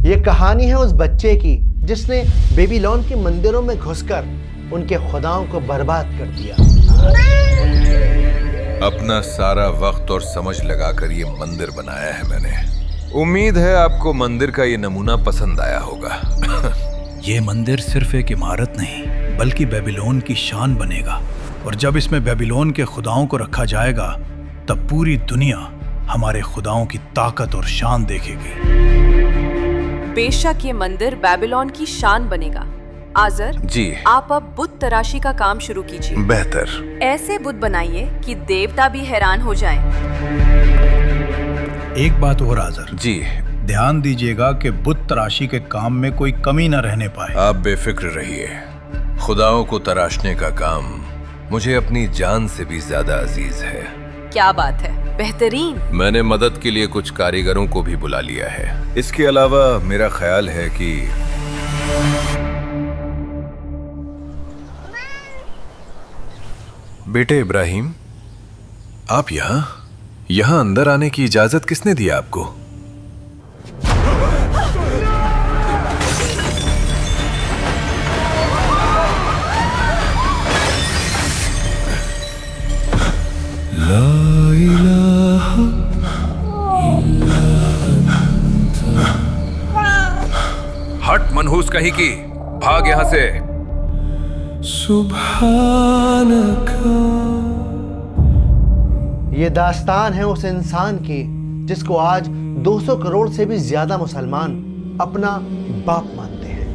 یہ کہانی ہے اس بچے کی جس نے بیبیلون کے مندروں میں گھس کر ان کے خداؤں کو برباد کر دیا۔ اپنا سارا وقت اور سمجھ لگا کر یہ مندر بنایا ہے میں نے۔ امید ہے آپ کو مندر کا یہ نمونہ پسند آیا ہوگا۔ یہ مندر صرف ایک عمارت نہیں بلکہ بیبیلون کی شان بنے گا، اور جب اس میں بیبیلون کے خداؤں کو رکھا جائے گا تب پوری دنیا ہمارے خداؤں کی طاقت اور شان دیکھے گی۔ بے شک یہ مندر بیبیلون کی شان بنے گا۔ آذر جی آپ اب بت تراشی کا کام شروع کیجیے۔ بہتر۔ ایسے بت بنائیے کہ دیوتا بھی حیران ہو جائیں۔ ایک بات اور آذر، جی دھیان دیجیے گا کہ بت تراشی کے کام میں کوئی کمی نہ رہنے پائے۔ آپ بے فکر رہیے، خداؤں کو تراشنے کا کام مجھے اپنی جان سے بھی زیادہ عزیز ہے۔ کیا بات ہے، بہترین۔ میں نے مدد کے لیے کچھ کاریگروں کو بھی بلا لیا ہے۔ اس کے علاوہ میرا خیال ہے کہ بیٹے ابراہیم، آپ یہاں اندر آنے کی اجازت کس نے دی آپ کو؟ ہٹ منحوس کہیں کی، بھاگ یہاں سے۔ یہ داستان ہے اس انسان کی جس کو آج 200 کروڑ سے بھی زیادہ مسلمان اپنا باپ مانتے ہیں۔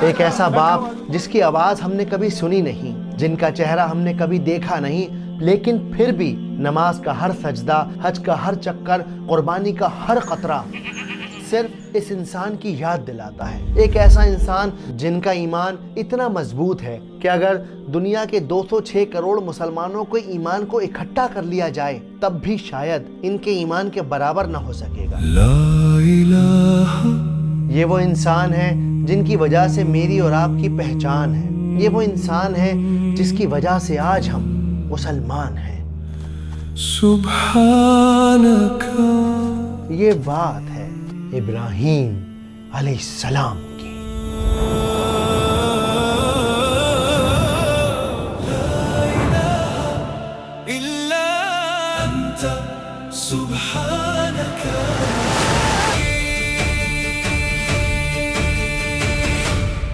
ایک ایسا باپ جس کی آواز ہم نے کبھی سنی نہیں، جن کا چہرہ ہم نے کبھی دیکھا نہیں، لیکن پھر بھی نماز کا ہر سجدہ، حج کا ہر چکر، قربانی کا ہر قطرہ صرف اس انسان کی یاد دلاتا ہے۔ ایک ایسا انسان جن کا ایمان اتنا مضبوط ہے کہ اگر دنیا کے 206 کروڑ مسلمانوں کو ایمان کو اکٹھا کر لیا جائے تب بھی شاید ان کے ایمان کے برابر نہ ہو سکے گا۔ یہ وہ انسان ہے جن کی وجہ سے میری اور آپ کی پہچان ہے۔ یہ وہ انسان ہے جس کی وجہ سے آج ہم مسلمان ہیں۔ یہ بات ہے ابراہیم علیہ السلام کی۔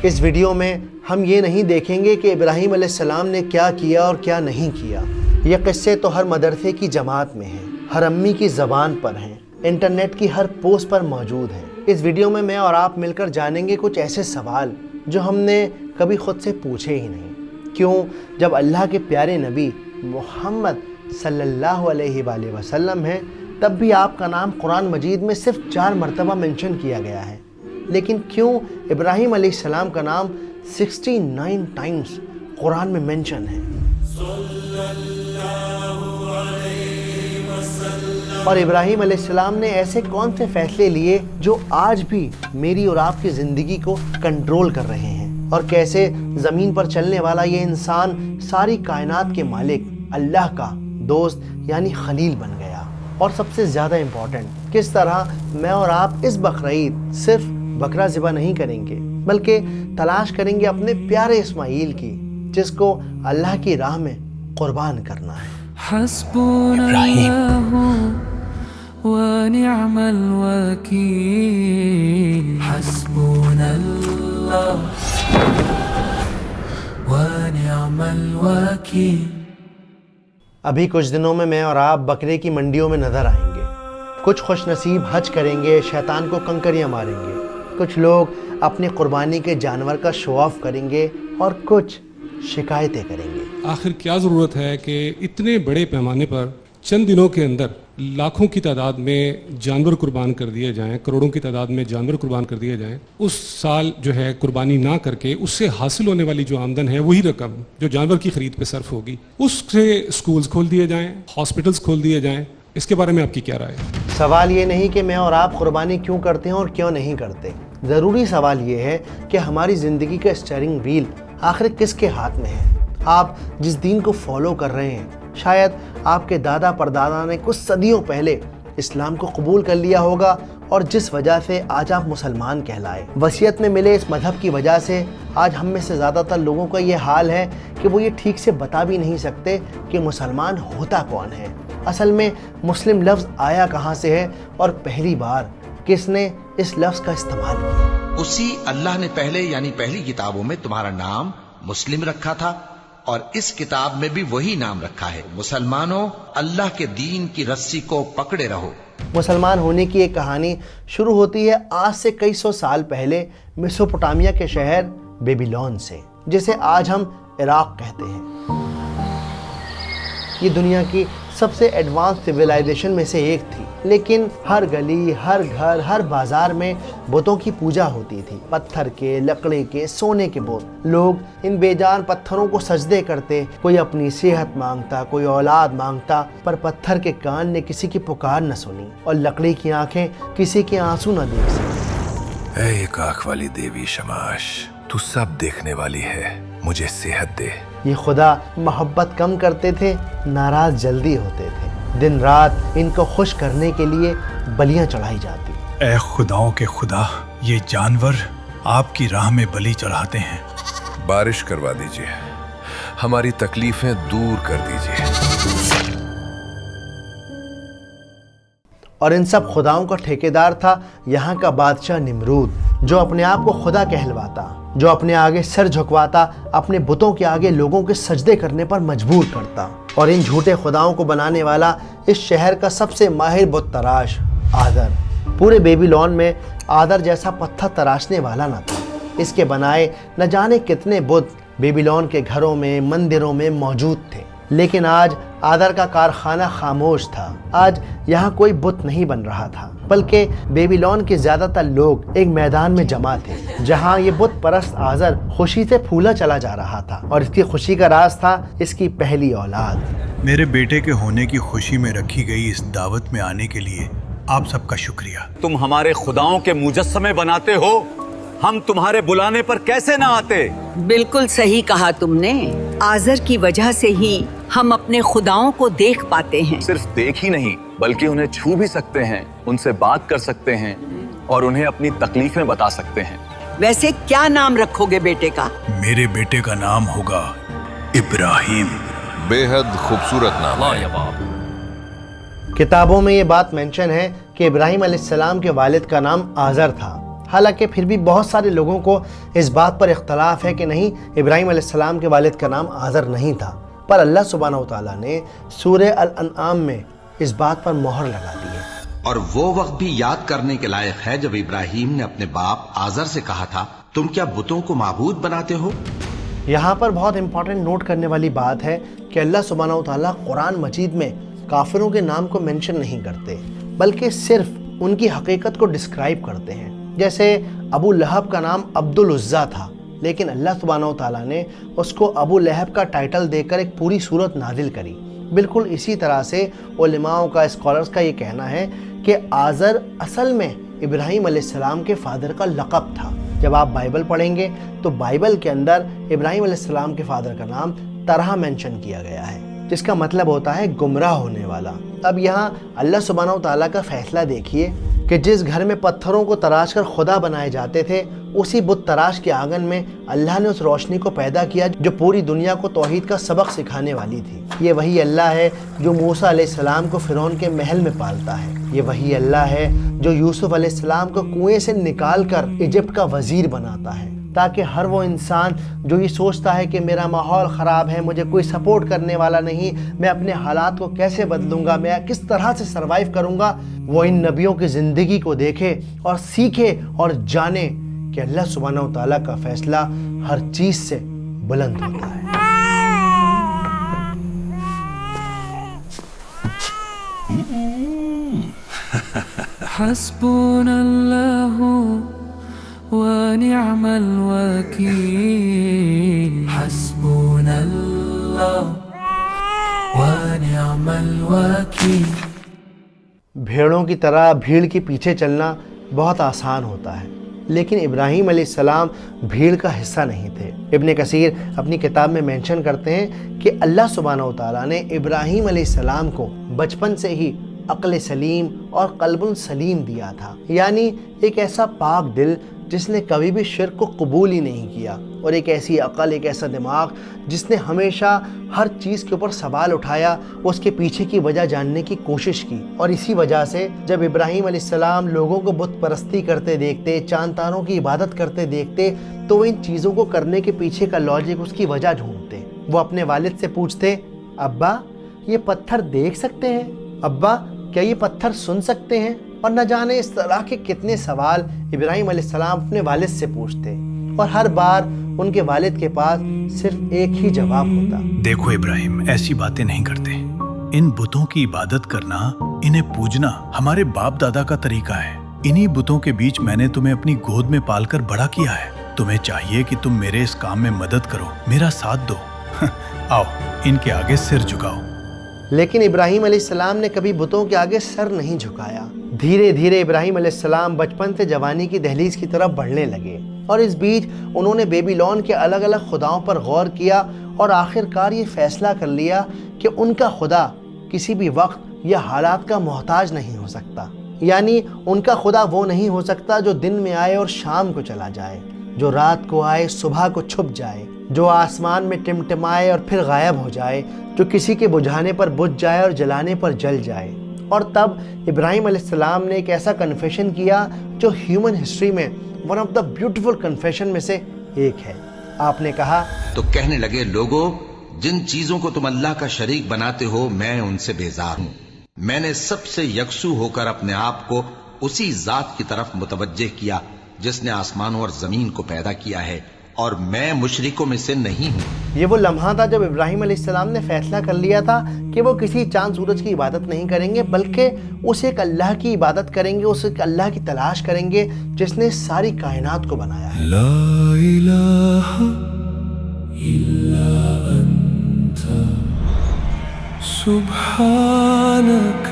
اس ویڈیو میں ہم یہ نہیں دیکھیں گے کہ ابراہیم علیہ السلام نے کیا کیا اور کیا نہیں کیا۔ یہ قصے تو ہر مدرسے کی جماعت میں ہیں، ہر امی کی زبان پر ہیں، انٹرنیٹ کی ہر پوسٹ پر موجود ہیں۔ اس ویڈیو میں اور آپ مل کر جانیں گے کچھ ایسے سوال جو ہم نے کبھی خود سے پوچھے ہی نہیں۔ کیوں جب اللہ کے پیارے نبی محمد صلی اللہ علیہ وآلہ وسلم ہیں تب بھی آپ کا نام قرآن مجید میں صرف 4 مرتبہ منشن کیا گیا ہے، لیکن کیوں ابراہیم علیہ السلام کا نام 69 ٹائمز قرآن میں منشن ہے؟ اور ابراہیم علیہ السلام نے ایسے کون سے فیصلے لیے جو آج بھی میری اور آپ کی زندگی کو کنٹرول کر رہے ہیں؟ اور کیسے زمین پر چلنے والا یہ انسان ساری کائنات کے مالک اللہ کا دوست یعنی خلیل بن گیا؟ اور سب سے زیادہ امپورٹنٹ، کس طرح میں اور آپ اس بقرعید صرف بکرا ذبح نہیں کریں گے بلکہ تلاش کریں گے اپنے پیارے اسماعیل کی، جس کو اللہ کی راہ میں قربان کرنا ہے۔ ابراہیم ونعم الوکیل، حسبنا اللہ ونعم الوکیل۔ ابھی کچھ دنوں میں اور آپ بکرے کی منڈیوں میں نظر آئیں گے۔ کچھ خوش نصیب حج کریں گے، شیطان کو کنکریاں ماریں گے، کچھ لوگ اپنی قربانی کے جانور کا شو آف کریں گے اور کچھ شکایتیں کریں گے۔ آخر کیا ضرورت ہے کہ اتنے بڑے پیمانے پر چند دنوں کے اندر لاکھوں کی تعداد میں جانور قربان کر دیے جائیں، کروڑوں کی تعداد میں جانور قربان کر دیے جائیں؟ اس سال جو ہے قربانی نہ کر کے اس سے حاصل ہونے والی جو آمدن ہے وہی رقم جو جانور کی خرید پہ صرف ہوگی، اس سے سکولز کھول دیے جائیں، ہاسپٹلز کھول دیے جائیں۔ اس کے بارے میں آپ کی کیا رائے ہے؟ سوال یہ نہیں کہ میں اور آپ قربانی کیوں کرتے ہیں اور کیوں نہیں کرتے، ضروری سوال یہ ہے کہ ہماری زندگی کا اسٹیئرنگ وہیل آخر کس کے ہاتھ میں ہے؟ آپ جس دین کو فالو کر رہے ہیں، شاید آپ کے دادا پردادا نے کچھ صدیوں پہلے اسلام کو قبول کر لیا ہوگا اور جس وجہ سے آج آپ مسلمان کہلائے۔ وصیت میں ملے اس مذہب کی وجہ سے آج ہم میں سے زیادہ تر لوگوں کا یہ حال ہے کہ وہ یہ ٹھیک سے بتا بھی نہیں سکتے کہ مسلمان ہوتا کون ہے، اصل میں مسلم لفظ آیا کہاں سے ہے اور پہلی بار کس نے اس لفظ کا استعمال کیا۔ اسی اللہ نے پہلے یعنی پہلی کتابوں میں تمہارا نام مسلم رکھا تھا اور اس کتاب میں بھی وہی نام رکھا ہے۔ مسلمانوں، اللہ کے دین کی رسی کو پکڑے رہو۔ مسلمان ہونے کی ایک کہانی شروع ہوتی ہے آج سے کئی سو سال پہلے میسوپوٹامیہ کے شہر بیبیلون سے، جسے آج ہم عراق کہتے ہیں۔ یہ دنیا کی سب سے ایڈوانس سویلائزیشن میں سے ایک تھی، لیکن ہر گلی، ہر گھر، ہر بازار میں بتوں کی پوجا ہوتی تھی، پتھر کے، لکڑی کے، سونے کے بت۔ لوگ ان بے جان پتھروں کو سجدے کرتے، کوئی اپنی صحت مانگتا، کوئی اولاد مانگتا، پر پتھر کے کان نے کسی کی پکار نہ سنی اور لکڑی کی آنکھیں کسی کے آنسو نہ دیکھ سکی۔ اے ایک آنکھ والی دیوی شماش، تو سب دیکھنے والی ہے، مجھے صحت دے۔ یہ خدا محبت کم کرتے تھے، ناراض جلدی ہوتے تھے۔ دن رات ان کو خوش کرنے کے لیے بلیاں چڑھائی جاتی۔ اے خداؤں کے خدا، یہ جانور آپ کی راہ میں بلی چڑھاتے ہیں۔ بارش کروا دیجیے، ہماری تکلیفیں دور کر دیجیے۔ اور ان سب خداؤں کا ٹھیکیدار تھا یہاں کا بادشاہ نمرود، جو اپنے آپ کو خدا کہلواتا، جو اپنے آگے سر جھکواتا، اپنے بتوں کے آگے لوگوں کے سجدے کرنے پر مجبور کرتا۔ اور ان جھوٹے خداؤں کو بنانے والا اس شہر کا سب سے ماہر بت تراش آذر۔ پورے بیبیلون میں آذر جیسا پتھر تراشنے والا نہ تھا۔ اس کے بنائے نہ جانے کتنے بت بیبیلون کے گھروں میں، مندروں میں موجود تھے، لیکن آج آذر کا کارخانہ خاموش تھا۔ آج یہاں کوئی بت نہیں بن رہا تھا، بلکہ بیبیلون کے زیادہ تر لوگ ایک میدان میں جمع تھے جہاں یہ بت پرست آذر خوشی سے پھولا چلا جا رہا تھا، اور اس کی خوشی کا راز تھا اس کی پہلی اولاد۔ میرے بیٹے کے ہونے کی خوشی میں رکھی گئی اس دعوت میں آنے کے لیے آپ سب کا شکریہ۔ تم ہمارے خداؤں کے مجسمے بناتے ہو، ہم تمہارے بلانے پر کیسے نہ آتے؟ بالکل صحیح کہا تم نے۔ آذر کی وجہ سے ہی ہم اپنے خداؤں کو دیکھ پاتے ہیں۔ صرف دیکھ ہی نہیں بلکہ انہیں چھو بھی سکتے ہیں، ان سے بات کر سکتے ہیں اور انہیں اپنی تکلیفیں بتا سکتے ہیں۔ ویسے کیا نام رکھو گے بیٹے کا؟ میرے بیٹے کا نام ہوگا ابراہیم۔ بے حد خوبصورت نام ہے۔ کتابوں میں یہ بات مینشن ہے کہ ابراہیم علیہ السلام کے والد کا نام آذر تھا، حالانکہ پھر بھی بہت سارے لوگوں کو اس بات پر اختلاف ہے کہ نہیں، ابراہیم علیہ السلام کے والد کا نام آذر نہیں تھا، پر اللہ سبحانہ وتعالیٰ نے سورہ الانعام میں اس بات پر مہر لگا دی ہے۔ اور وہ وقت بھی یاد کرنے کے لائق ہے جب ابراہیم نے اپنے باپ آذر سے کہا تھا، تم کیا بتوں کو معبود بناتے ہو؟ یہاں پر بہت امپورٹنٹ نوٹ کرنے والی بات ہے کہ اللہ سبحانہ وتعالیٰ قرآن مجید میں کافروں کے نام کو مینشن نہیں کرتے، بلکہ صرف ان کی حقیقت کو ڈسکرائب کرتے ہیں۔ جیسے ابو لہب کا نام عبد العزیٰ تھا، لیکن اللہ سبحانہ وتعالیٰ نے اس کو ابو لہب کا ٹائٹل دے کر ایک پوری صورت نازل کری۔ بالکل اسی طرح سے علماء کا، اسکالرز کا یہ کہنا ہے کہ آذر اصل میں ابراہیم علیہ السلام کے فادر کا لقب تھا۔ جب آپ بائبل پڑھیں گے تو بائبل کے اندر ابراہیم علیہ السلام کے فادر کا نام طرح مینشن کیا گیا ہے، جس کا مطلب ہوتا ہے گمراہ ہونے والا۔ اب یہاں اللہ سبحانہ وتعالیٰ کا فیصلہ دیکھیے کہ جس گھر میں پتھروں کو تراش کر خدا بنائے جاتے تھے، اسی بت تراش کے آنگن میں اللہ نے اس روشنی کو پیدا کیا جو پوری دنیا کو توحید کا سبق سکھانے والی تھی۔ یہ وہی اللہ ہے جو موسیٰ علیہ السلام کو فرعون کے محل میں پالتا ہے۔ یہ وہی اللہ ہے جو یوسف علیہ السلام کو کنویں سے نکال کر ایجپٹ کا وزیر بناتا ہے، تاکہ ہر وہ انسان جو یہ سوچتا ہے کہ میرا ماحول خراب ہے، مجھے کوئی سپورٹ کرنے والا نہیں، میں اپنے حالات کو کیسے بدلوں گا، میں کس طرح سے سروائیو کروں گا، وہ ان نبیوں کی زندگی کو دیکھے اور سیکھے اور جانے کہ اللہ سبحانہ وتعالیٰ کا فیصلہ ہر چیز سے بلند ہوتا ہے۔ حسبنا اللہ ونعم الوکیل، حسبنا اللہ ونعم الوکیل۔ بھیڑوں کی طرح بھیڑ کے پیچھے چلنا بہت آسان ہوتا ہے، لیکن ابراہیم علیہ السلام بھیڑ کا حصہ نہیں تھے۔ ابن کثیر اپنی کتاب میں مینشن کرتے ہیں کہ اللہ سبحانہ وتعالیٰ نے ابراہیم علیہ السلام کو بچپن سے ہی عقل سلیم اور قلب سلیم دیا تھا، یعنی ایک ایسا پاک دل جس نے کبھی بھی شرک کو قبول ہی نہیں کیا، اور ایک ایسی عقل، ایک ایسا دماغ جس نے ہمیشہ ہر چیز کے اوپر سوال اٹھایا، اس کے پیچھے کی وجہ جاننے کی کوشش کی۔ اور اسی وجہ سے جب ابراہیم علیہ السلام لوگوں کو بت پرستی کرتے دیکھتے، چاند تاروں کی عبادت کرتے دیکھتے، تو وہ ان چیزوں کو کرنے کے پیچھے کا لاجک، اس کی وجہ ڈھونڈتے۔ وہ اپنے والد سے پوچھتے، ابا یہ پتھر دیکھ سکتے ہیں؟ ابا کیا یہ پتھر سن سکتے ہیں؟ اور نہ جانے اس طرح کے کتنے سوال ابراہیم علیہ السلام اپنے والد سے پوچھتے، اور ہر بار ان کے والد کے پاس صرف ایک ہی جواب ہوتا۔ دیکھو ابراہیم، ایسی باتیں نہیں کرتے۔ ان بتوں کی عبادت کرنا، انہیں پوجنا ہمارے باپ دادا کا طریقہ ہے۔ انہی بتوں کے بیچ میں نے تمہیں اپنی گود میں پال کر بڑا کیا ہے۔ تمہیں چاہیے کہ تم میرے اس کام میں مدد کرو، میرا ساتھ دو۔ آؤ ان کے آگے سر جھکاؤ۔ لیکن ابراہیم علیہ السلام نے کبھی بتوں کے آگے سر نہیں جھکایا۔ دھیرے دھیرے ابراہیم علیہ السلام بچپن سے جوانی کی دہلیز کی طرف بڑھنے لگے، اور اس بیچ انہوں نے بیبیلون کے الگ الگ خداؤں پر غور کیا، اور آخر کار یہ فیصلہ کر لیا کہ ان کا خدا کسی بھی وقت یا حالات کا محتاج نہیں ہو سکتا، یعنی ان کا خدا وہ نہیں ہو سکتا جو دن میں آئے اور شام کو چلا جائے، جو رات کو آئے صبح کو چھپ جائے، جو آسمان میں ٹمٹمائے اور پھر غائب ہو جائے، جو کسی کے بجھانے پر بجھ جائے اور جلانے پر جل جائے۔ اور تب ابراہیم علیہ السلام نے ایک ایسا کنفیشن کیا جو ہیومن ہسٹری میں one of the beautiful confession میں سے ایک ہے۔ آپ نے کہا، تو کہنے لگے، لوگو جن چیزوں کو تم اللہ کا شریک بناتے ہو میں ان سے بیزار ہوں۔ میں نے سب سے یکسو ہو کر اپنے آپ کو اسی ذات کی طرف متوجہ کیا جس نے آسمانوں اور زمین کو پیدا کیا ہے، اور میں مشرکوں میں سے نہیں ہوں۔ یہ وہ لمحہ تھا جب ابراہیم علیہ السلام نے فیصلہ کر لیا تھا کہ وہ کسی چاند سورج کی عبادت نہیں کریں گے، بلکہ اس ایک اللہ کی عبادت کریں گے، اس ایک اللہ کی تلاش کریں گے جس نے ساری کائنات کو بنایا ہے۔ لا الہ الا انت سبحانک۔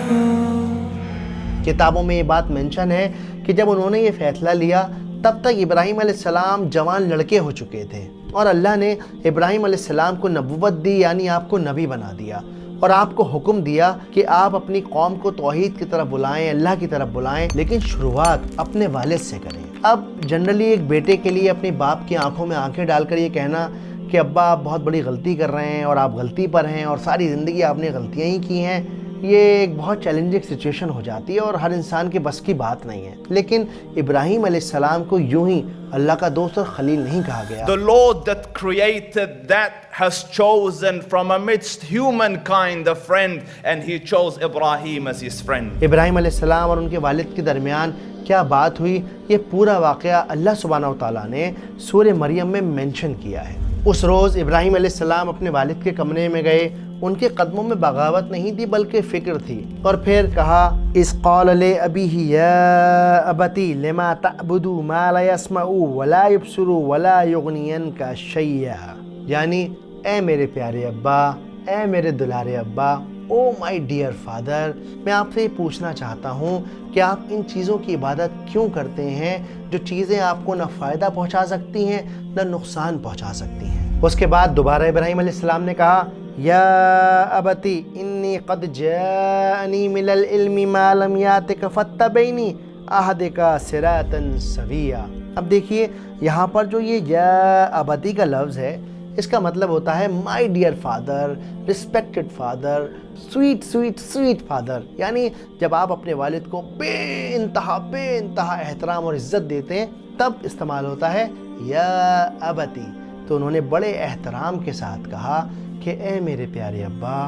کتابوں میں یہ بات مینشن ہے کہ جب انہوں نے یہ فیصلہ لیا تب تک ابراہیم علیہ السلام جوان لڑکے ہو چکے تھے، اور اللہ نے ابراہیم علیہ السلام کو نبوت دی، یعنی آپ کو نبی بنا دیا، اور آپ کو حکم دیا کہ آپ اپنی قوم کو توحید کی طرف بلائیں، اللہ کی طرف بلائیں، لیکن شروعات اپنے والد سے کریں۔ اب جنرلی ایک بیٹے کے لیے اپنی باپ کی آنکھوں میں آنکھیں ڈال کر یہ کہنا کہ ابا آپ بہت بڑی غلطی کر رہے ہیں اور آپ غلطی پر ہیں اور ساری زندگی آپ نے غلطیاں ہی کی ہیں، یہ ایک بہت چیلنجنگ سچویشن ہو جاتی ہے اور ہر انسان کے بس کی بات نہیں ہے۔ لیکن ابراہیم علیہ السلام کو یوں ہی اللہ کا دوست اور خلیل نہیں کہا گیا۔ The Lord that created that has chosen from amidst humankind a friend, and he chose Ibrahim as his friend. ابراہیم علیہ السلام اور ان کے والد کے درمیان کیا بات ہوئی، یہ پورا واقعہ اللہ سبحانہ و تعالیٰ نے سورہ مریم میں مینشن کیا ہے۔ اس روز ابراہیم علیہ السلام اپنے والد کے کمرے میں گئے، ان کے قدموں میں بغاوت نہیں تھی بلکہ فکر تھی، اور پھر کہا، اذ قال لأبیہ یا ابتی لما تعبد ما لا يسمع ولا يبصر ولا یغنی عنک شیئا، یعنی اے میرے پیارے ابا، اے میرے دلارے ابا، او مائی ڈیئر فادر، میں آپ سے یہ پوچھنا چاہتا ہوں کہ آپ ان چیزوں کی عبادت کیوں کرتے ہیں جو چیزیں آپ کو نہ فائدہ پہنچا سکتی ہیں نہ نقصان پہنچا سکتی ہیں۔ اس کے بعد دوبارہ ابراہیم علیہ السلام نے کہا، یا ابتی انی قد جاءنی من العلم ما لم یاتک فاتبعنی اہدک صراطا سویا۔ اب دیکھیے یہاں پر جو یہ یا ابتی کا لفظ ہے، اس کا مطلب ہوتا ہے my dear father, respected father, sweet sweet sweet father, یعنی جب آپ اپنے والد کو بے انتہا احترام اور عزت دیتے ہیں تب استعمال ہوتا ہے یا ابتی۔ تو انہوں نے بڑے احترام کے ساتھ کہا کہ اے میرے پیارے ابا،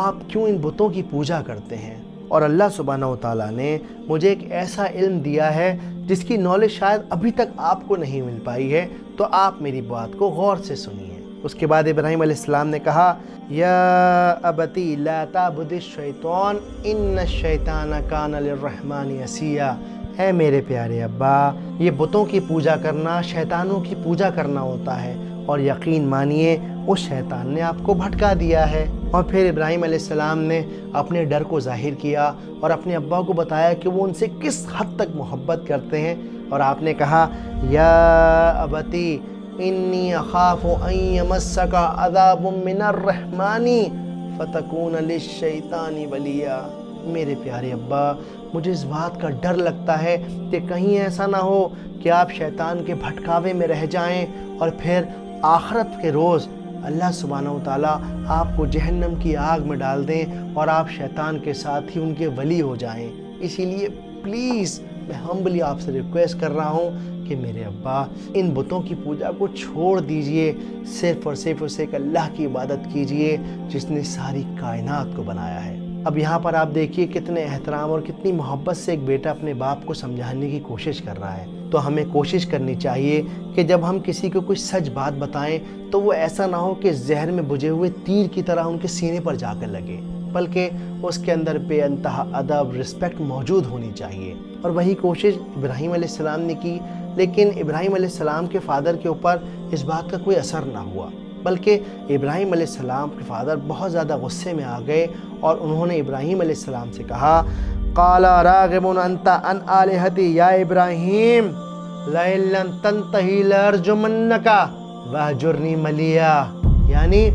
آپ کیوں ان بتوں کی پوجا کرتے ہیں؟ اور اللہ سبحانہ و تعالیٰ نے مجھے ایک ایسا علم دیا ہے جس کی نالج شاید ابھی تک آپ کو نہیں مل پائی ہے، تو آپ میری بات کو غور سے سنیے۔ اس کے بعد ابراہیم علیہ السلام نے کہا، یا ابتی لا تعبد الشیطان ان الشیطان کان للرحمن عصیا، اے میرے پیارے ابا، یہ بتوں کی پوجا کرنا شیطانوں کی پوجا کرنا ہوتا ہے، اور یقین مانیے اس شیطان نے آپ کو بھٹکا دیا ہے۔ اور پھر ابراہیم علیہ السلام نے اپنے ڈر کو ظاہر کیا اور اپنے ابا کو بتایا کہ وہ ان سے کس حد تک محبت کرتے ہیں، اور آپ نے کہا، یا ابتی انی اخاف ان یمسک عذاب من الرحمن فتکون للشیطان ولیا، میرے پیارے ابا، مجھے اس بات کا ڈر لگتا ہے کہ کہیں ایسا نہ ہو کہ آپ شیطان کے بھٹکاوے میں رہ جائیں اور پھر آخرت کے روز اللہ سبحانہ و تعالیٰ آپ کو جہنم کی آگ میں ڈال دیں اور آپ شیطان کے ساتھ ہی ان کے ولی ہو جائیں۔ اسی لیے پلیز میں ہمبلی آپ سے ریکویسٹ کر رہا ہوں کہ میرے ابا ان بتوں کی پوجا کو چھوڑ دیجئے، صرف اور صرف اسے ایک اللہ کی عبادت کیجئے جس نے ساری کائنات کو بنایا ہے۔ اب یہاں پر آپ دیکھیے کتنے احترام اور کتنی محبت سے ایک بیٹا اپنے باپ کو سمجھانے کی کوشش کر رہا ہے۔ تو ہمیں کوشش کرنی چاہیے کہ جب ہم کسی کو کوئی سچ بات بتائیں تو وہ ایسا نہ ہو کہ زہر میں بجھے ہوئے تیر کی طرح ان کے سینے پر جا کر لگے، بلکہ اس کے اندر بے انتہا ادب، رسپیکٹ موجود ہونی چاہیے۔ اور وہی کوشش ابراہیم علیہ السلام نے کی، لیکن ابراہیم علیہ السلام کے فادر کے اوپر اس بات کا کوئی اثر نہ ہوا، بلکہ ابراہیم علیہ السلام کے فادر بہت زیادہ غصے میں آ گئے اور انہوں نے ابراہیم علیہ السلام سے کہا قال راغب انت عن آلہتی یا ابراہیم لئن لم تنتہی لارجمنک واہجرنی ملیا، یعنی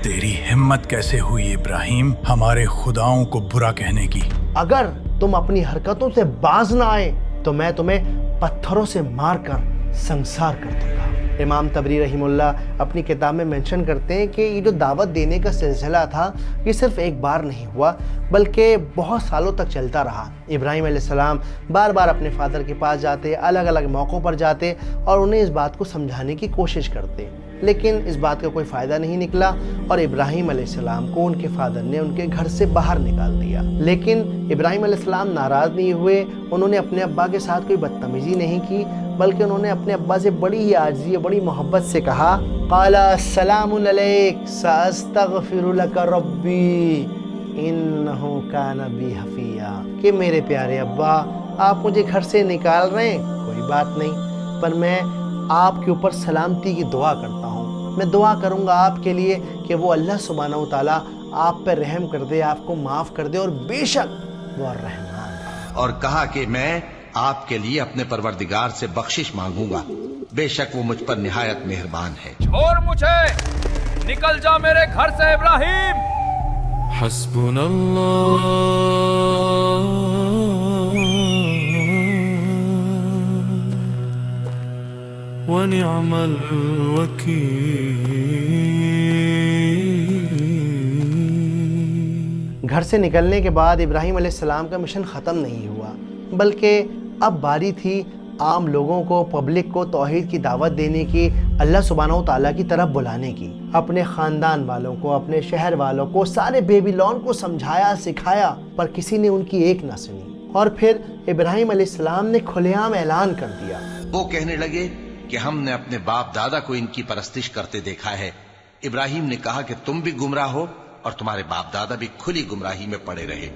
تیری ہمت کیسے ہوئی ابراہیم ہمارے خداؤں کو برا کہنے کی؟ اگر تم اپنی حرکتوں سے باز نہ آئے تو میں تمہیں پتھروں سے مار کر سنسار کر دوں گا۔ امام طبری رحمہ اللہ اپنی کتاب میں منشن کرتے ہیں کہ یہ جو دعوت دینے کا سلسلہ تھا یہ صرف ایک بار نہیں ہوا بلکہ بہت سالوں تک چلتا رہا۔ ابراہیم علیہ السلام بار بار اپنے فادر کے پاس جاتے، الگ الگ موقعوں پر جاتے اور انہیں اس بات کو سمجھانے کی کوشش کرتے، لیکن اس بات کا کوئی فائدہ نہیں نکلا اور ابراہیم علیہ السلام کو ان کے فادر نے ان کے گھر سے باہر نکال دیا۔ لیکن ابراہیم علیہ السلام ناراض نہیں ہوئے، انہوں نے اپنے ابا کے ساتھ کوئی بدتمیزی نہیں کی، بلکہ انہوں نے اپنے ابا سے بڑی ہی عاجزی اور بڑی محبت سے کہا قال السلام علیک ساستغفر لک ربی انہ کان بی حفیہ، کہ میرے پیارے ابا آپ مجھے گھر سے نکال رہے ہیں کوئی بات نہیں، پر میں آپ کے اوپر سلامتی کی دعا کرتا ہوں، میں دعا کروں گا آپ کے لیے کہ وہ اللہ سبحانہ و تعالیٰ آپ پر رحم کر دے، آپ کو معاف کر دے، اور بے شک وہ الرحمن ہے۔ اور کہا کہ میں آپ کے لیے اپنے پروردگار سے بخشش مانگوں گا، بے شک وہ مجھ پر نہایت مہربان ہے۔ چھوڑ مجھے، نکل جا میرے گھر سے ابراہیم۔ حسبنا اللہ ونعم الوکیل۔ گھر سے نکلنے کے بعد ابراہیم علیہ السلام کا مشن ختم نہیں ہوا، بلکہ اب باری تھی عام لوگوں کو، پبلک کو توحید کی دعوت دینے کی، اللہ سبحانہ و تعالیٰ کی طرف بلانے کی۔ اپنے خاندان والوں کو، اپنے شہر والوں کو، سارے بیبیلون کو سمجھایا، سکھایا، پر کسی نے ان کی ایک نہ سنی۔ اور پھر ابراہیم علیہ السلام نے کھلے عام اعلان کر دیا۔ وہ کہنے لگے کہ ہم نے اپنے باپ دادا کو ان کی پرستش کرتے دیکھا ہے۔ ابراہیم نے کہا کہ تم بھی گمراہ ہو اور تمہارے باپ دادا بھی کھلی گمراہی میں پڑے رہے۔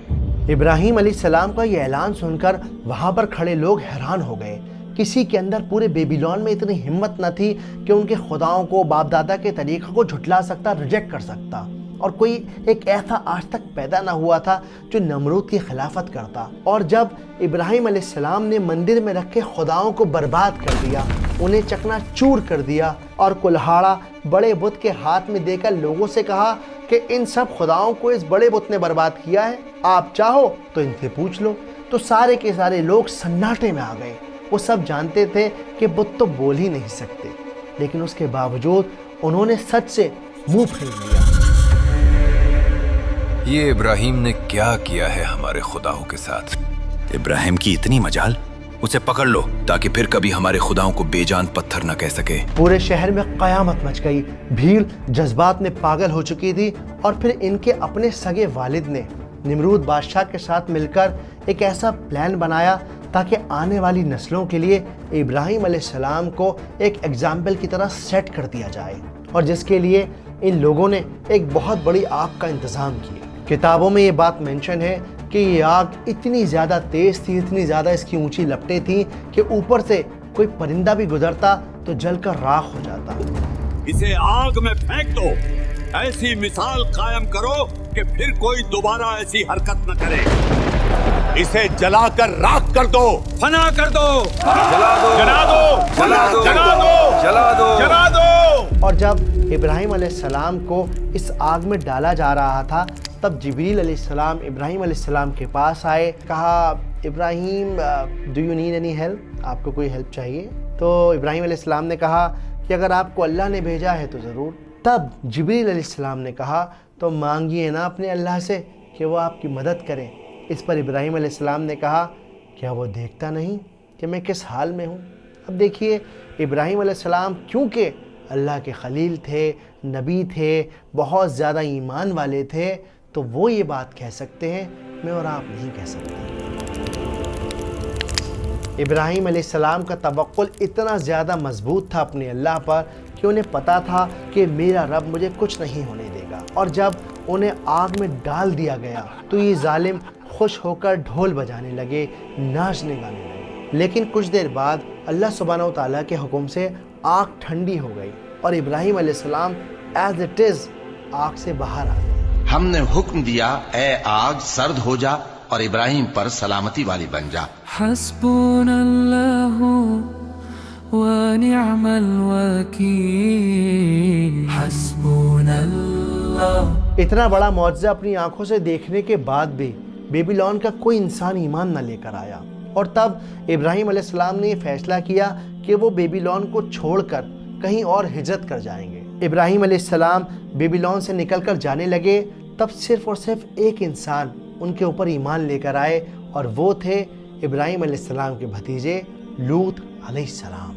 ابراہیم علیہ السلام کا یہ اعلان سن کر وہاں پر کھڑے لوگ حیران ہو گئے۔ کسی کے اندر پورے بیبیلون میں اتنی ہمت نہ تھی کہ ان کے خداؤں کو، باپ دادا کے طریقہ کو جھٹلا سکتا، ریجیکٹ کر سکتا، اور کوئی ایک ایسا آج تک پیدا نہ ہوا تھا جو نمرود کی خلافت کرتا۔ اور جب ابراہیم علیہ السلام نے مندر میں رکھے خداؤں کو برباد کر دیا، انہیں چکنا چور کر دیا اور کلہاڑا بڑے بت کے ہاتھ میں دے کر لوگوں سے کہا کہ ان سب خداؤں کو اس بڑے بت نے برباد کیا ہے، آپ چاہو تو ان سے پوچھ لو، تو سارے کے سارے لوگ سناٹے میں آ گئے۔ وہ سب جانتے تھے کہ بت تو بول ہی نہیں سکتے، لیکن اس کے باوجود انہوں نے سچ سے منہ پھیر لیا۔ یہ ابراہیم نے کیا کیا ہے ہمارے خداؤں کے ساتھ؟ ابراہیم کی اتنی مجال، اسے پکڑ لو تاکہ پھر کبھی ہمارے خداؤں کو بے جان پتھر نہ کہہ سکے۔ پورے شہر میں قیامت مچ گئی، بھیڑ جذبات میں پاگل ہو چکی تھی، اور پھر ان کے اپنے سگے والد نے نمرود بادشاہ کے ساتھ مل کر ایک ایسا پلان بنایا تاکہ آنے والی نسلوں کے لیے ابراہیم علیہ السلام کو ایک ایگزامپل کی طرح سیٹ کر دیا جائے، اور جس کے لیے ان لوگوں نے ایک بہت بڑی آگ کا انتظام کیا۔ کتابوں میں یہ بات مینشن ہے کہ یہ آگ اتنی زیادہ تیز تھی، اتنی زیادہ اس کی اونچی لپٹیں تھیں کہ اوپر سے کوئی پرندہ بھی گزرتا تو جل کر راکھ ہو جاتا۔ اسے آگ میں پھینک دو، ایسی مثال قائم کرو کہ پھر کوئی دوبارہ ایسی حرکت نہ کرے۔ اسے جلا کر راکھ کر دو، فنا کر دو، جلا دو، جلا دو، جلا دو، جلا دو، جلا دو، جلا دو۔ اور جب ابراہیم علیہ السلام کو اس آگ میں ڈالا جا رہا تھا تب جبریل علیہ السلام ابراہیم علیہ السلام کے پاس آئے، کہا Ibrahim do you need any help, آپ کو کوئی ہیلپ چاہیے؟ تو ابراہیم علیہ السلام نے کہا کہ اگر آپ کو اللہ نے بھیجا ہے تو ضرور۔ تب جبریل علیہ السلام نے کہا تو مانگیے نا اپنے اللہ سے کہ وہ آپ کی مدد کریں۔ اس پر ابراہیم علیہ السلام نے کہا کیا وہ دیکھتا نہیں کہ میں کس حال میں ہوں؟ اب دیکھیے ابراہیم علیہ السلام کیونکہ اللہ کے خلیل تھے، نبی تھے، بہت زیادہ ایمان والے تھے، تو وہ یہ بات کہہ سکتے ہیں، میں اور آپ نہیں کہہ سکتے۔ ابراہیم علیہ السلام کا توکل اتنا زیادہ مضبوط تھا اپنے اللہ پر کہ انہیں پتا تھا کہ میرا رب مجھے کچھ نہیں ہونے دے گا، اور جب انہیں آگ میں ڈال دیا گیا تو یہ ظالم خوش ہو کر ڈھول بجانے لگے، ناچنے گانے لگے۔ لیکن کچھ دیر بعد اللہ سبحانہ و تعالیٰ کے حکم سے آگ ٹھنڈی ہو گئی اور ابراہیم علیہ السلام ایز اٹ از آگ سے باہر آ گئے۔ ہم نے حکم دیا اے آگ سرد ہو جا اور ابراہیم پر سلامتی والی بن جا۔ حسبنا اللہ ونعم الوکیل، حسبنا اللہ۔ اتنا بڑا معجزہ اپنی آنکھوں سے دیکھنے کے بعد بھی بیبیلون کا کوئی انسان ایمان نہ لے کر آیا، اور تب ابراہیم علیہ السلام نے یہ فیصلہ کیا کہ وہ بیبیلون کو چھوڑ کر کہیں اور ہجرت کر جائیں گے۔ ابراہیم علیہ السلام بیبیلون سے نکل کر جانے لگے، تب صرف اور صرف ایک انسان ان کے اوپر ایمان لے کر آئے، اور وہ تھے ابراہیم علیہ السلام کے بھتیجے لوط علیہ السلام۔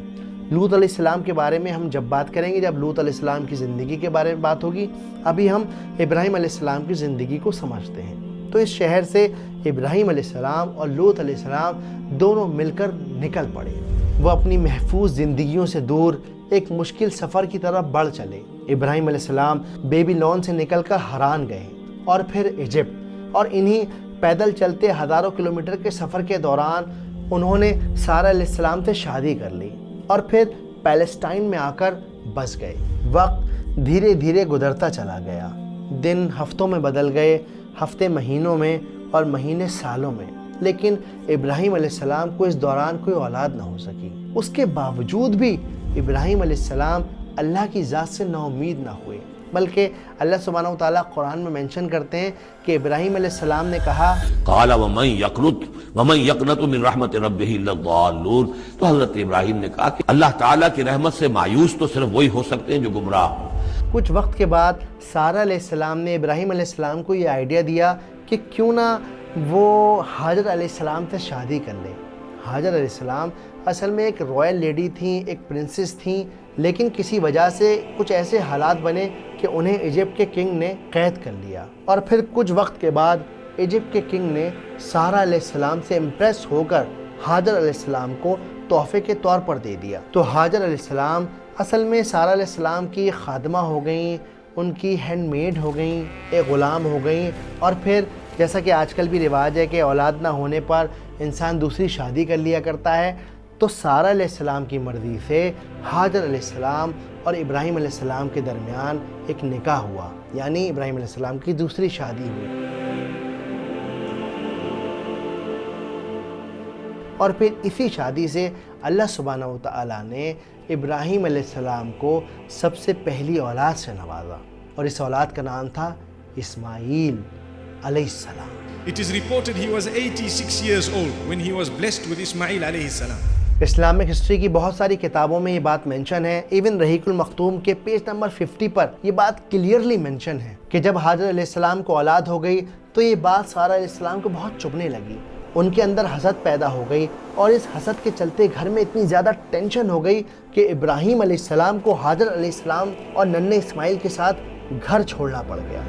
لوط علیہ السلام کے بارے میں ہم جب بات کریں گے، جب لوط علیہ السلام کی زندگی کے بارے میں بات ہوگی، ابھی ہم ابراہیم علیہ السلام کی زندگی کو سمجھتے ہیں۔ تو اس شہر سے ابراہیم علیہ السلام اور لوط علیہ السلام دونوں مل کر نکل پڑے۔ وہ اپنی محفوظ زندگیوں سے دور ایک مشکل سفر کی طرف بڑھ چلے۔ ابراہیم علیہ السلام بیبیلون سے نکل کر حران گئے اور پھر ایجپٹ، اور انہی پیدل چلتے ہزاروں کلومیٹر کے سفر کے دوران انہوں نے سارہ علیہ السلام سے شادی کر لی اور پھر پیلسٹائن میں آ کر بس گئے۔ وقت دھیرے دھیرے گزرتا چلا گیا، دن ہفتوں میں بدل گئے، ہفتے مہینوں میں اور مہینے سالوں میں، لیکن ابراہیم علیہ السلام کو اس دوران کوئی اولاد نہ ہو سکی۔ اس کے باوجود بھی ابراہیم علیہ السلام اللہ کی ذات سے نا امید نہ ہوئے، بلکہ اللہ سبحانہ وتعالیٰ قرآن میں مینشن کرتے ہیں کہ ابراہیم علیہ السلام نے کہا قال ومن یقنط من رحمت ربہ الا الضالون، تو حضرت ابراہیم نے کہا کہ اللہ تعالیٰ کی رحمت سے مایوس تو صرف وہی ہو سکتے ہیں جو گمراہ ہوں۔ کچھ وقت کے بعد سارہ علیہ السلام نے ابراہیم علیہ السلام کو یہ آئیڈیا دیا کہ کیوں نہ وہ حاجر علیہ السلام سے شادی کر لے۔ حاجر علیہ السلام اصل میں ایک رائل لیڈی تھیں، ایک پرنسس تھیں، لیکن کسی وجہ سے کچھ ایسے حالات بنے کہ انہیں ایجپٹ کے کنگ نے قید کر لیا، اور پھر کچھ وقت کے بعد ایجپٹ کے کنگ نے سارہ علیہ السلام سے امپریس ہو کر حاجر علیہ السلام کو تحفے کے طور پر دے دیا۔ تو حاجر علیہ السلام اصل میں سارہ علیہ السلام کی خادمہ ہو گئیں، ان کی ہینڈ میڈ ہو گئیں، ایک غلام ہو گئیں، اور پھر جیسا کہ آج کل بھی رواج ہے کہ اولاد نہ ہونے پر انسان دوسری شادی کر لیا کرتا ہے، تو سارہ علیہ السلام کی مرضی سے حاجر علیہ السلام اور ابراہیم علیہ السلام کے درمیان ایک نکاح ہوا، یعنی ابراہیم علیہ السلام کی دوسری شادی ہوئی۔ اور پھر اسی شادی سے اللہ سبحانہ و تعالیٰ نے ابراہیم علیہ السلام کو سب سے پہلی اولاد سے نوازا، اور اس اولاد کا نام تھا اسماعیل علیہ السلام۔ It is reported he was 86 years old when he was blessed with Ismail alayhi salam. Islamic history کی بہت ساری کتابوں میں یہ بات مینشن ہے، ایون رحیق المختوم کے پیج نمبر 50 پر یہ بات کلیئرلی مینشن ہے کہ جب حاجر علیہ السلام کو اولاد ہو گئی تو یہ بات سارہ علیہ السلام کو بہت چبھنے لگی، ان کے اندر حسد پیدا ہو گئی، اور اس حسد کے چلتے گھر میں اتنی زیادہ ٹینشن ہو گئی کہ ابراہیم علیہ السلام کو حاجر علیہ السلام اور ننھے اسماعیل کے ساتھ گھر چھوڑنا پڑ گیا۔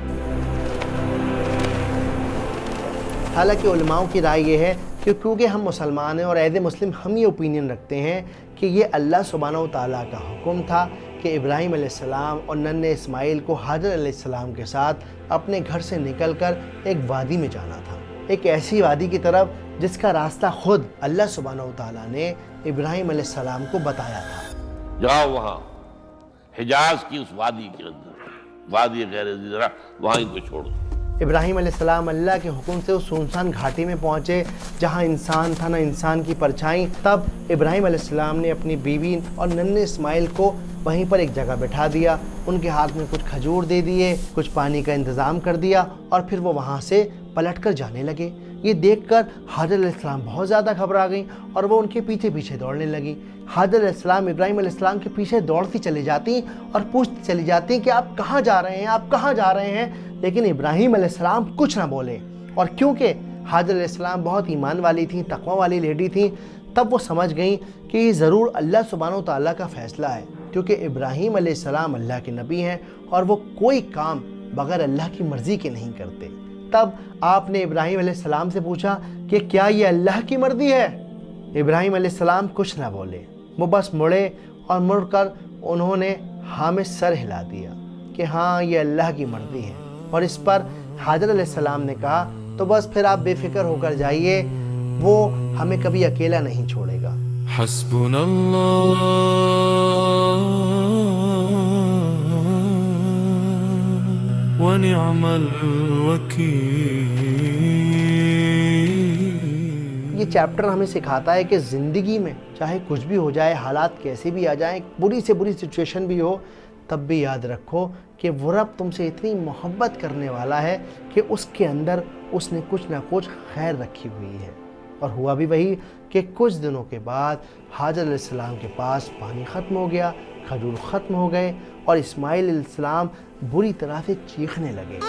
حالانکہ علماؤں کی رائے یہ ہے کہ کیونکہ ہم مسلمان ہیں اور ایز اے مسلم ہم یہ اوپینین رکھتے ہیں کہ یہ اللہ سبحانہ و تعالیٰ کا حکم تھا کہ ابراہیم علیہ السلام اور ننھے اسماعیل کو حاجر علیہ السلام کے ساتھ اپنے گھر سے نکل کر ایک وادی میں جانا تھا، ایک ایسی وادی کی طرف جس کا راستہ خود اللہ سبحانہ و تعالیٰ نے ابراہیم علیہ السلام کو بتایا تھا۔ جاؤ وہاں حجاز کی اس وادی کے اندر، وادی غیر ذرا، وہاں ان کو چھوڑ دو۔ ابراہیم علیہ السلام اللہ کے حکم سے اس سنسان گھاٹی میں پہنچے جہاں انسان تھا نہ انسان کی پرچھائی. تب ابراہیم علیہ السلام نے اپنی بیوی اور ننھے اسماعیل کو وہیں پر ایک جگہ بٹھا دیا. ان کے ہاتھ میں کچھ کھجور دے دیے, کچھ پانی کا انتظام کر دیا اور پھر وہ وہاں سے پلٹ کر جانے لگے. یہ دیکھ کر حاجر علیہ السلام بہت زیادہ گھبرا گئیں اور وہ ان کے پیچھے پیچھے دوڑنے لگیں. حاجر علیہ السلام ابراہیم علیہ السلام کے پیچھے دوڑتی چلی جاتی اور پوچھتی چلی جاتی کہ آپ کہاں جا رہے ہیں, آپ کہاں جا رہے ہیں. لیکن ابراہیم علیہ السلام کچھ نہ بولے. اور کیونکہ حاجر علیہ السلام بہت ایمان والی تھیں, تقوی والی لیڈی تھیں, تب وہ سمجھ گئیں کہ یہ ضرور اللہ سبحانہ و تعالیٰ کا فیصلہ ہے, کیونکہ ابراہیم علیہ السلام اللہ کے نبی ہیں اور وہ کوئی کام بغیر اللہ کی مرضی کے نہیں کرتے. تب آپ نے ابراہیم علیہ السلام سے پوچھا کہ کیا یہ اللہ کی مرضی ہے؟ ابراہیم علیہ السلام کچھ نہ بولے, وہ بس مڑے اور مڑ کر انہوں نے ہاں میں سر ہلا دیا کہ ہاں یہ اللہ کی مرضی ہے. اور اس پر حاجر علیہ السلام نے کہا تو بس پھر آپ بے فکر ہو کر جائیے, وہ ہمیں کبھی اکیلا نہیں چھوڑے گا. حسبنا اللہ ونعم الوکیل. یہ چیپٹر ہمیں سکھاتا ہے کہ زندگی میں چاہے کچھ بھی ہو جائے, حالات کیسے بھی آ جائیں, بری سے بری سچویشن بھی ہو, تب بھی یاد رکھو کہ وہ رب تم سے اتنی محبت کرنے والا ہے کہ اس کے اندر اس نے کچھ نہ کچھ خیر رکھی ہوئی ہے. اور ہوا بھی وہی کہ کچھ دنوں کے بعد حاجر علیہ السلام کے پاس پانی ختم ہو گیا, کھجور ختم ہو گئے اور اسماعیل علیہ السلام بری طرح سے چیخنے لگے.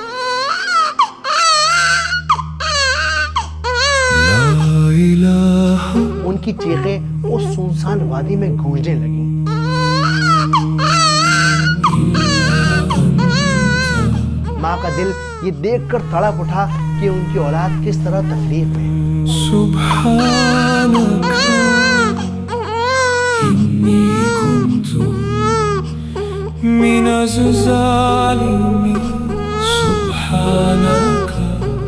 ان کی چیخیں اس سنسان وادی میں گونجنے لگیں. ماں کا دل یہ دیکھ کر تڑپ اٹھا کہ ان کی اولاد کس طرح تکلیف میں. سبحانک انی کنت من الظالمین. سبحانک.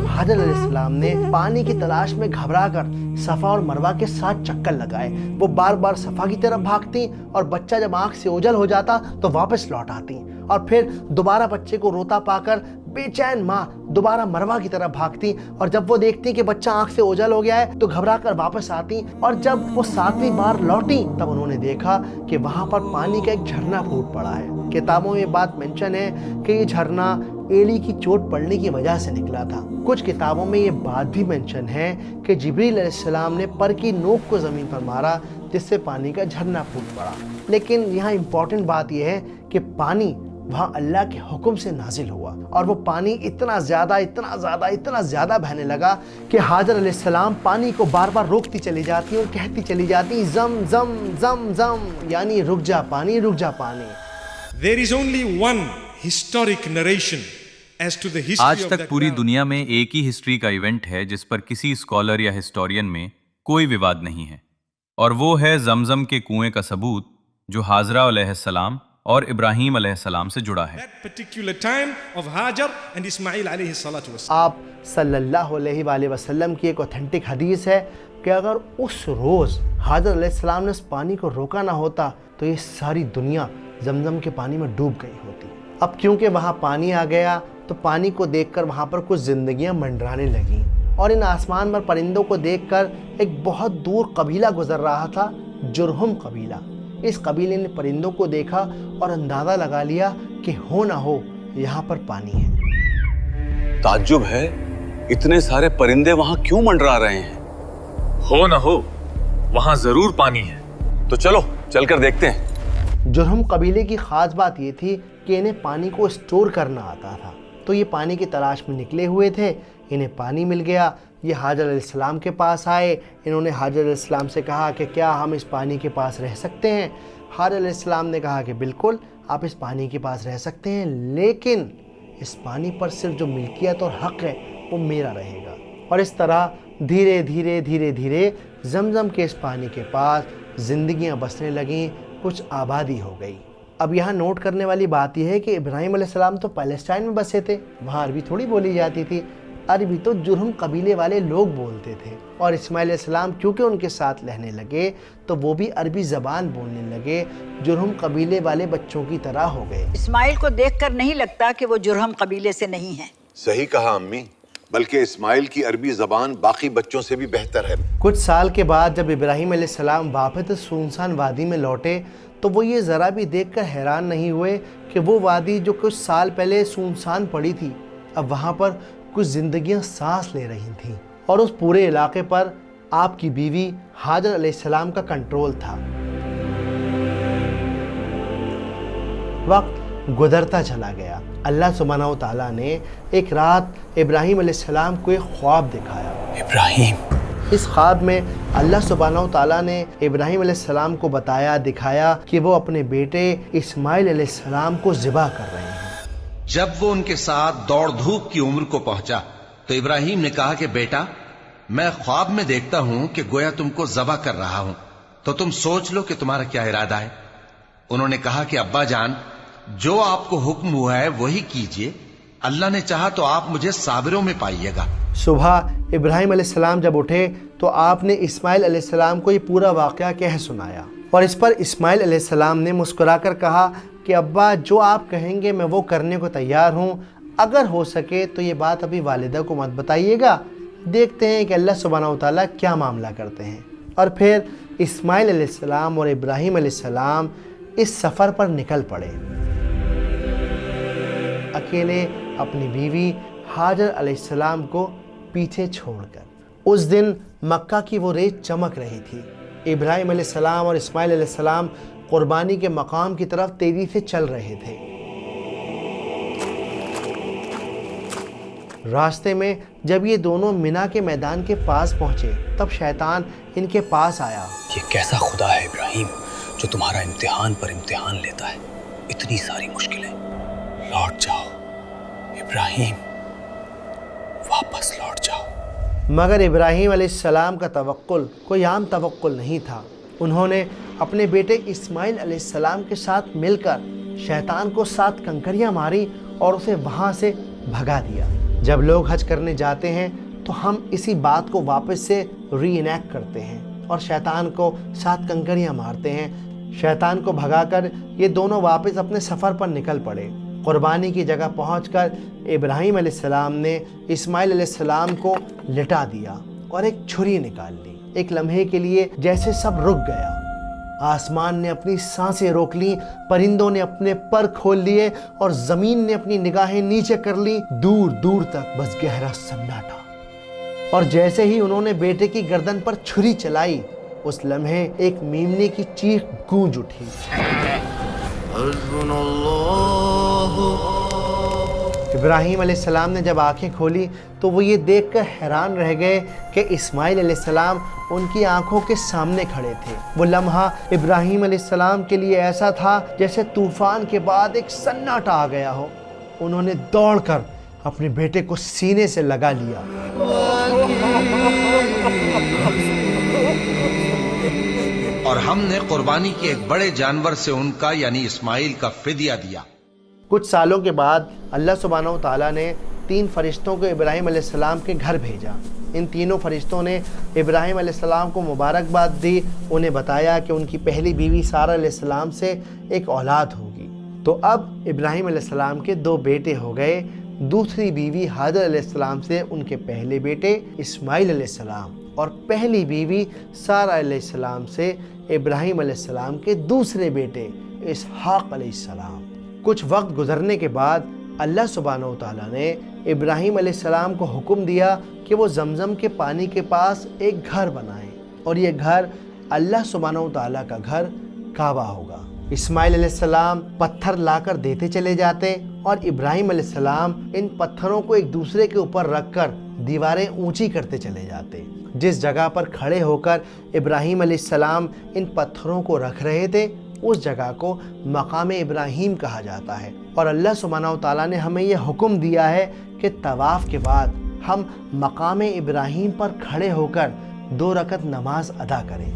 حاجر علیہ السلام نے پانی کی تلاش میں گھبرا کر صفا اور مروہ کے ساتھ چکر لگائے. وہ بار بار صفا کی طرف بھاگتی اور بچہ جب آنکھ سے اوجھل ہو جاتا تو واپس لوٹ آتی, اور پھر دوبارہ بچے کو روتا پا کر بے چین ماں دوبارہ مروہ کی طرف بھاگتی, اور جب وہ دیکھتی کہ بچہ آنکھ سے اوجھل ہو گیا ہے تو گھبرا کر واپس آتی. اور جب وہ 7ویں بار لوٹی تب انہوں نے دیکھا کہ وہاں پر پانی کا ایک جھرنا پھوٹ پڑا ہے. کتابوں میں یہ بات مینشن ہے کہ یہ جھرنا ایلی کی چوٹ پڑنے کی وجہ سے نکلا تھا. کچھ کتابوں میں یہ بات بھی مینشن ہے کہ جبریل علیہ السلام نے پر کی نوک کو زمین پر مارا جس سے پانی کا جھرنا پھوٹ پڑا. لیکن یہاں امپورٹنٹ بات یہ ہے کہ پانی وہاں اللہ کے حکم سے نازل ہوا, اور وہ پانی اتنا زیادہ بہنے لگا کہ حاجر علیہ السلام پانی کو بار بار روکتی چلی جاتی اور کہتی چلی جاتی زم زم زم زم, یعنی رک جا پانی, رک جا پانی. There is only one historic narration as to the history آج of تک that پوری ground. دنیا میں ایک ہی ہسٹری کا ایونٹ ہے جس پر کسی اسکالر یا ہسٹورین میں کوئی وواد نہیں ہے, اور وہ ہے زمزم کے کنویں کا ثبوت جو حاجرہ علیہ السلام اور ابراہیم علیہ السلام سے جڑا ہے. That particular time of Hajar and Ismail alayhi salatu wassalam. آپ صلی اللہ علیہ وآلہ وسلم کی ایک اوتھینٹک حدیث ہے کہ اگر اس روز حاجر علیہ السلام نے اس پانی کو روکا نہ ہوتا تو یہ ساری دنیا زمزم کے پانی میں ڈوب گئی ہوتی. اب کیونکہ وہاں پانی آ گیا تو پانی کو دیکھ کر وہاں پر کچھ زندگیاں منڈرانے لگیں, اور ان آسمان پر پرندوں کو دیکھ کر ایک بہت دور قبیلہ گزر رہا تھا, جرہم قبیلہ. اس قبیلے نے پرندوں کو دیکھا اور اندازہ لگا لیا کہ ہو نہ ہو یہاں پر پانی ہے. تعجب ہے اتنے سارے پرندے وہاں کیوں منڈرا رہے ہیں. ہو نہ ہو وہاں ضرور پانی ہے. تو چلو چل کر دیکھتے ہیں. جرہم قبیلے کی خاص بات یہ تھی کہ انہیں پانی کو اسٹور کرنا آتا تھا, تو یہ پانی کی تلاش میں نکلے ہوئے تھے. انہیں پانی مل گیا, یہ حاجر علیہ السلام کے پاس آئے. انہوں نے حاجر علیہ السلام سے کہا کہ کیا ہم اس پانی کے پاس رہ سکتے ہیں؟ حاجر علیہ السلام نے کہا کہ بالکل آپ اس پانی کے پاس رہ سکتے ہیں, لیکن اس پانی پر صرف جو ملکیت اور حق ہے وہ میرا رہے گا. اور اس طرح دھیرے دھیرے زمزم کے اس پانی کے پاس زندگیاں بسنے لگیں, کچھ آبادی ہو گئی. اب یہاں نوٹ کرنے والی بات یہ ہے کہ ابراہیم علیہ السلام تو پیلسٹائن میں بسے تھے, وہاں عربی تھوڑی بولی جاتی تھی, عربی تو جرہم قبیلے والے لوگ بولتے تھے. اور اسماعیل علیہ السلام کیونکہ ان کے ساتھ رہنے لگے تو وہ بھی عربی زبان بولنے لگے, جرہم قبیلے والے بچوں کی طرح ہو گئے. اسماعیل کو دیکھ کر نہیں لگتا کہ وہ جرہم قبیلے سے نہیں ہیں. صحیح کہا امی، بلکہ اسماعیل کی عربی زبان باقی بچوں سے بھی بہتر ہے۔ کچھ سال کے بعد جب ابراہیم علیہ السلام واپس سنسان وادی میں لوٹے تو وہ یہ ذرا بھی دیکھ کر حیران نہیں ہوئے کہ وہ وادی جو کچھ سال پہلے سنسان پڑی تھی اب وہاں پر کچھ زندگیاں سانس لے رہی تھیں، اور اس پورے علاقے پر آپ کی بیوی ہاجر علیہ السلام کا کنٹرول تھا۔ وقت گزرتا چلا گیا۔ اللہ سبحانہ و تعالیٰ نے ایک رات ابراہیم علیہ السلام کو ایک خواب دکھایا۔ ابراہیم، اس خواب میں اللہ سبحانہ و تعالیٰ نے ابراہیم علیہ السلام کو دکھایا کہ وہ اپنے بیٹے اسماعیل علیہ السلام کو ذبح کر رہے ہیں۔ جب وہ ان کے ساتھ دوڑ دھوپ کی عمر کو پہنچا تو ابراہیم نے کہا کہ بیٹا، میں خواب میں دیکھتا ہوں کہ گویا تم کو ذبح کر رہا ہوں، تو تم سوچ لو کہ تمہارا کیا ارادہ ہے۔ انہوں نے کہا کہ ابا جان، جو آپ کو حکم ہوا ہے وہی کیجئے، اللہ نے چاہا تو آپ مجھے صابروں میں پائیے گا۔ صبح ابراہیم علیہ السلام جب اٹھے تو آپ نے اسماعیل علیہ السلام کو یہ پورا واقعہ کہہ سنایا، اور اس پر اسماعیل علیہ السلام نے مسکرا کر کہا کہ ابا، جو آپ کہیں گے میں وہ کرنے کو تیار ہوں، اگر ہو سکے تو یہ بات ابھی والدہ کو مت بتائیے گا، دیکھتے ہیں کہ اللہ سبحانہ و تعالیٰ کیا معاملہ کرتے ہیں۔ اور پھر اسماعیل علیہ السلام اور ابراہیم علیہ السلام اس سفر پر نکل پڑے، اکیلے اپنی بیوی ہاجر علیہ السلام کو پیچھے چھوڑ کر۔ اس دن مکہ کی وہ ریت چمک رہی تھی۔ ابراہیم علیہ السلام اور اسماعیل علیہ السلام قربانی کے مقام کی طرف تیزی سے چل رہے تھے۔ راستے میں جب یہ دونوں مینا کے میدان کے پاس پہنچے تب شیطان ان کے پاس آیا۔ یہ کیسا خدا ہے ابراہیم جو تمہارا امتحان پر امتحان لیتا ہے؟ اتنی ساری مشکلیں، لوٹ جاؤ ابراہیم، واپس لوٹ جاؤ۔ مگر ابراہیم علیہ السلام کا توکل کوئی عام توکل نہیں تھا۔ انہوں نے اپنے بیٹے اسماعیل علیہ السلام کے ساتھ مل کر شیطان کو 7 کنکریاں ماری اور اسے وہاں سے بھگا دیا۔ جب لوگ حج کرنے جاتے ہیں تو ہم اسی بات کو واپس سے ری انیکٹ کرتے ہیں اور شیطان کو 7 کنکریاں مارتے ہیں۔ شیطان کو بھگا کر یہ دونوں واپس اپنے سفر پر نکل پڑے۔ قربانی کی جگہ پہنچ کر ابراہیم علیہ السلام نے اسماعیل علیہ السلام کو لٹا دیا اور ایک چھری نکال لی۔ ایک لمحے کے لیے جیسے سب رک گیا، آسمان نے اپنی سانسیں روک لیں، پرندوں نے اپنے پر کھول لیے اور زمین نے اپنی نگاہیں نیچے کر لیں۔ دور دور تک بس گہرا سناٹا، اور جیسے ہی انہوں نے بیٹے کی گردن پر چھری چلائی اس لمحے ایک میمنے کی چیخ گونج اٹھی۔ ابراہیم علیہ السلام نے جب آنکھیں کھولی تو وہ یہ دیکھ کر حیران رہ گئے کہ اسماعیل علیہ السلام ان کی آنکھوں کے سامنے کھڑے تھے۔ وہ لمحہ ابراہیم علیہ السلام کے لیے ایسا تھا جیسے طوفان کے بعد ایک سناٹا آ گیا ہو۔ انہوں نے دوڑ کر اپنے بیٹے کو سینے سے لگا لیا۔ اور ہم نے قربانی کے ایک بڑے جانور سے ان کا یعنی اسماعیل کا فدیہ دیا۔ کچھ سالوں کے بعد اللہ سبحانہ و تعالیٰ نے 3 فرشتوں کو ابراہیم علیہ السلام کے گھر بھیجا۔ ان تینوں فرشتوں نے ابراہیم علیہ السلام کو مبارکباد دی، انہیں بتایا کہ ان کی پہلی بیوی سارہ علیہ السلام سے ایک اولاد ہوگی۔ تو اب ابراہیم علیہ السلام کے 2 بیٹے ہو گئے۔ دوسری بیوی ہاجر علیہ السلام سے ان کے پہلے بیٹے اسماعیل علیہ السلام، اور پہلی بیوی سارہ علیہ السلام سے ابراہیم علیہ السلام کے دوسرے بیٹے اسحاق علیہ السلام۔ کچھ وقت گزرنے کے بعد اللہ سبحانہ و تعالیٰ نے ابراہیم علیہ السلام کو حکم دیا کہ وہ زمزم کے پانی کے پاس ایک گھر بنائیں، اور یہ گھر اللہ سبحانہ و تعالیٰ کا گھر کعبہ ہوگا۔ اسماعیل علیہ السلام پتھر لا کر دیتے چلے جاتے اور ابراہیم علیہ السلام ان پتھروں کو ایک دوسرے کے اوپر رکھ کر دیواریں اونچی کرتے چلے جاتے۔ جس جگہ پر کھڑے ہو کر ابراہیم علیہ السلام ان پتھروں کو رکھ رہے تھے اس جگہ کو مقام ابراہیم کہا جاتا ہے، اور اللہ سبحانہ و تعالیٰ نے ہمیں یہ حکم دیا ہے کہ طواف کے بعد ہم مقام ابراہیم پر کھڑے ہو کر 2 رکعت نماز ادا کریں۔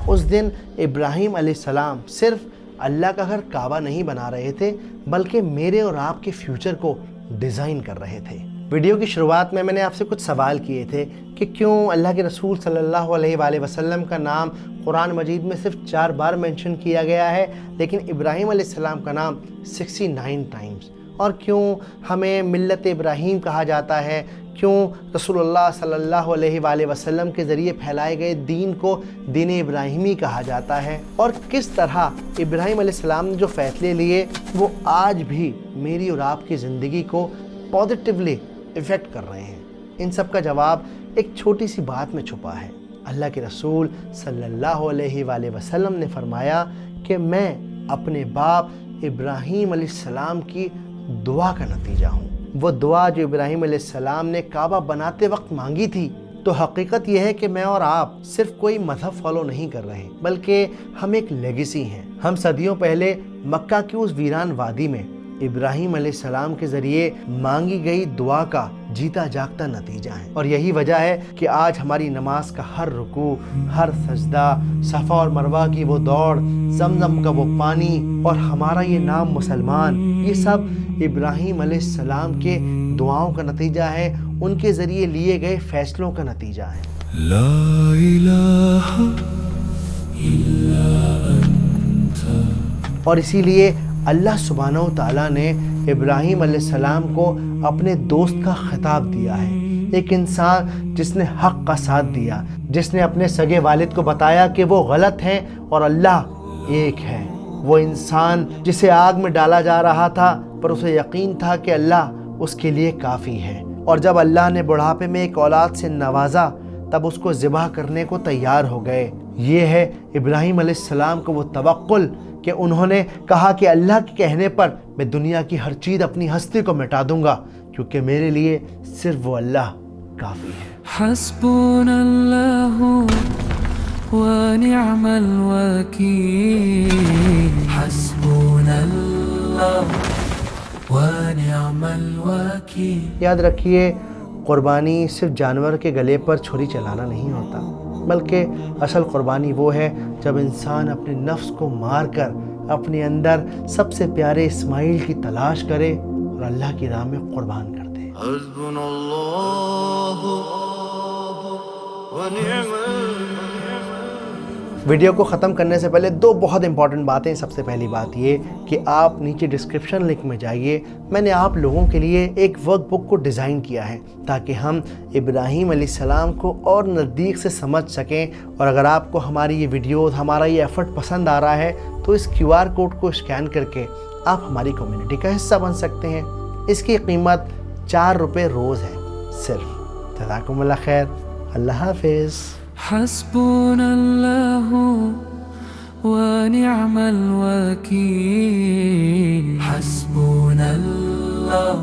اس دن ابراہیم علیہ السلام صرف اللہ کا گھر کعبہ نہیں بنا رہے تھے بلکہ میرے اور آپ کے فیوچر کو ڈیزائن کر رہے تھے۔ ویڈیو کی شروعات میں نے آپ سے کچھ سوال کیے تھے کہ کیوں اللہ کے رسول صلی اللہ علیہ وآلہ وسلم کا نام قرآن مجید میں صرف 4 بار مینشن کیا گیا ہے لیکن ابراہیم علیہ السلام کا نام 69 ٹائمز، اور کیوں ہمیں ملت ابراہیم کہا جاتا ہے، کیوں رسول اللہ صلی اللہ علیہ وآلہ وسلم کے ذریعے پھیلائے گئے دین کو دین ابراہیمی کہا جاتا ہے، اور کس طرح ابراہیم علیہ السلام نے جو فیصلے لیے وہ آج بھی میری اور آپ کی زندگی کو پازیٹیولی افیکٹ کر رہے ہیں۔ ان سب کا جواب ایک چھوٹی سی بات میں چھپا ہے۔ اللہ کے رسول صلی اللہ علیہ وآلہ وسلم نے فرمایا کہ میں اپنے باپ ابراہیم علیہ السلام کی دعا کا نتیجہ ہوں۔ وہ دعا جو ابراہیم علیہ السلام نے کعبہ بناتے وقت مانگی تھی، تو حقیقت یہ ہے کہ میں اور آپ صرف کوئی مذہب فالو نہیں کر رہے بلکہ ہم ایک لیگیسی ہیں۔ ہم صدیوں پہلے مکہ کی اس ویران وادی میں ابراہیم علیہ السلام کے ذریعے مانگی گئی دعا کا جیتا جاگتا نتیجہ ہے، اور یہی وجہ ہے کہ آج ہماری نماز کا ہر رکوع، ہر سجدہ، صفا اور مروہ کی وہ دوڑ، زمزم کا وہ پانی اور ہمارا یہ نام مسلمان، یہ سب ابراہیم علیہ السلام کے دعاؤں کا نتیجہ ہے، ان کے ذریعے لیے گئے فیصلوں کا نتیجہ ہے۔ لا الہ الا انت۔ اور اسی لیے اللہ سبحانہ و تعالیٰ نے ابراہیم علیہ السلام کو اپنے دوست کا خطاب دیا ہے، ایک انسان جس نے حق کا ساتھ دیا، جس نے اپنے سگے والد کو بتایا کہ وہ غلط ہیں اور اللہ ایک ہے، وہ انسان جسے آگ میں ڈالا جا رہا تھا پر اسے یقین تھا کہ اللہ اس کے لیے کافی ہے، اور جب اللہ نے بڑھاپے میں ایک اولاد سے نوازا تب اس کو ذبح کرنے کو تیار ہو گئے۔ یہ ہے ابراہیم علیہ السلام کو وہ توکل کہ انہوں نے کہا کہ اللہ کے کہنے پر میں دنیا کی ہر چیز اپنی ہستی کو مٹا دوں گا کیونکہ میرے لیے صرف وہ اللہ کافی ہے۔ حسبنا اللہ ونعم الوکیل، حسبنا اللہ ونعم الوکیل۔ یاد رکھیے، قربانی صرف جانور کے گلے پر چھری چلانا نہیں ہوتا، بلکہ اصل قربانی وہ ہے جب انسان اپنے نفس کو مار کر اپنے اندر سب سے پیارے اسماعیل کی تلاش کرے اور اللہ کی راہ میں قربان کر دے۔ حسبنا اللہ ونعم ویڈیو کو ختم کرنے سے پہلے 2 بہت امپورٹنٹ باتیں۔ سب سے پہلی بات یہ کہ آپ نیچے ڈسکرپشن لنک میں جائیے، میں نے آپ لوگوں کے لیے ایک ورک بک کو ڈیزائن کیا ہے تاکہ ہم ابراہیم علیہ السلام کو اور نزدیک سے سمجھ سکیں، اور اگر آپ کو ہماری یہ ویڈیوز، ہمارا یہ ایفرٹ پسند آ رہا ہے تو اس QR کوڈ کو اسکین کر کے آپ ہماری کمیونٹی کا حصہ بن سکتے ہیں۔ اس کی قیمت 4 روپے روز ہے صرف۔ جزاکم اللہ خیر، اللہ حافظ۔ حسبنا اللہ ونعم الوکیل، حسبنا اللہ